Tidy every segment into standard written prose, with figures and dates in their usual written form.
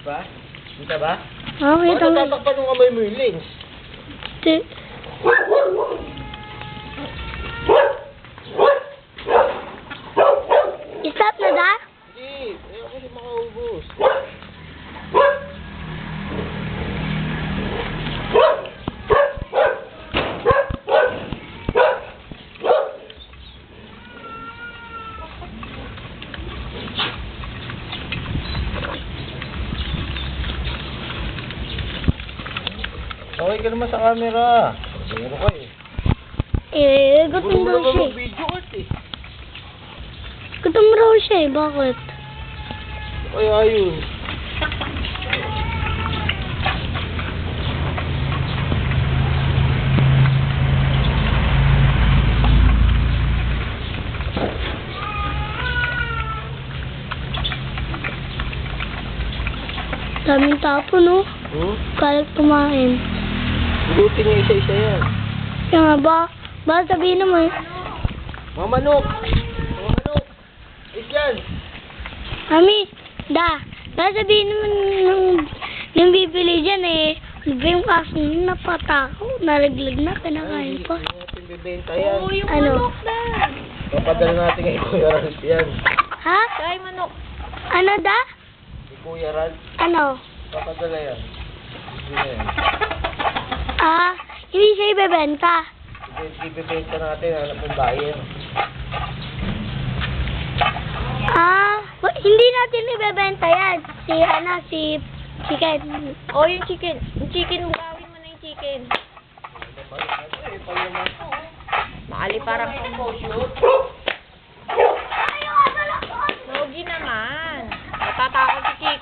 ba? Kita ba? Okay, Bakit tatakpan yung kamay mo yung lens? Stop na da? Hindi. Ayaw kasi makaubos. Okay ka naman sa camera. Zero ka eh. Gutom Gusto mo raw naman siya eh. mag-video art eh. Gutom raw siya eh. Bakit? Kaya yun. Daming tapo, no? Kalat kumain. Bulutin niya isa-isa yan. Kaya nga ba? Ba sabihin naman. Mga manok! Mga manok! Is yan! Mami, ba sabihin naman yung bibili dyan eh. Ano ba yung kaso nyo napatako? Nalaglag na, kinakain pa. Hindi natin bibenta yan. Oo, yung Ano? manok na. Papadala natin kay Kuya Ralph yan. Ha? Ay, manok. Ano da? Si Kuya Ralph, Ano? papadala yan. Hindi na yan. Hindi siya ibebenta. Ibibenta natin, hanap ng buyer. Hindi natin ibebenta yan. Si Chicken. Oh, yung chicken. Yung chicken, bugawin mo na yung chicken. Maali parang Nogi naman. Natatakot si Chick.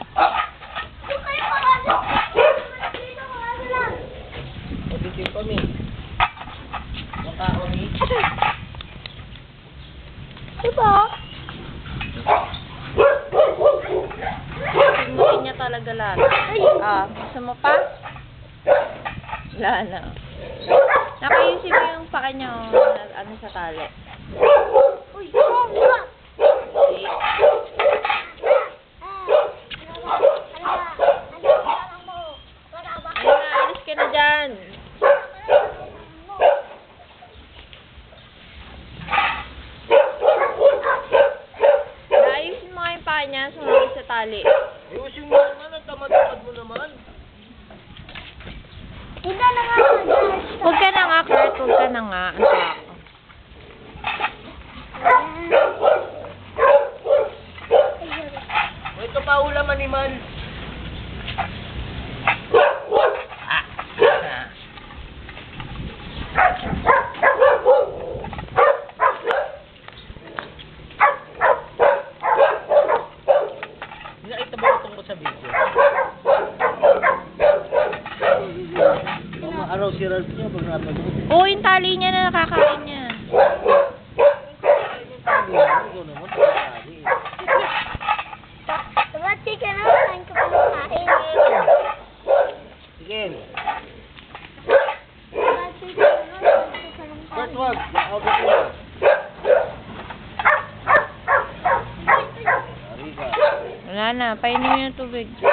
Pagkikin kami. Maka kami. Diba? Hindi niya talaga lahat. Gusto mo pa? Wala na. Nakayusin mo yung paka niya, ano sa tali. Uy, diba? Okay. Ayun na, alis ka na dyan. Ayusin mo yung paa niya, sumali sa tali. Ayusin mo naman, ang tamad-tamad mo naman. Hindi na nga. Huwag ka na nga, Kurt. Huwag ka na nga. Ang tako. Ito pa ulam animal. Nakita ba ito ko sa video? Mga araw si Ralph niya pag napanood. Oo, yung tali niya na nakakain niya. Ikaw naman, pagkakali. Diba, chicken na? Kain ka pa ng kain. Sige. Diba, chicken na? Kain ka pa ng Bert, kain. wag. Nakabot mo na. Ari ka. Wala na. Painin mo yung tubig. Gusto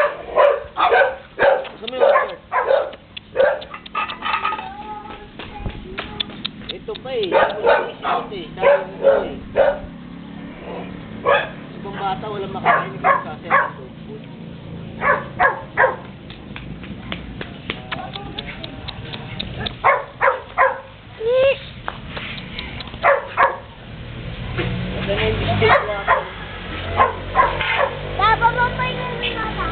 mo yung water? Ito pa eh. Hindi mo lang isinot eh. Sabi mo ito eh. Ibang bata walang makakain. Hindi ko kasi ang food. Wala na yung biscuit na ako. Baba mo pa yung mga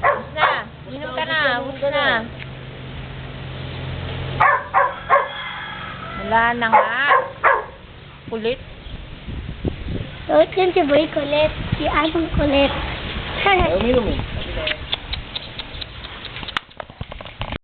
Bus na. Inom ka na. Bus na. Wala na nga. Kulit. Suot yan si Boy kulit. Si Anong kulit. Ayaw mo yun eh.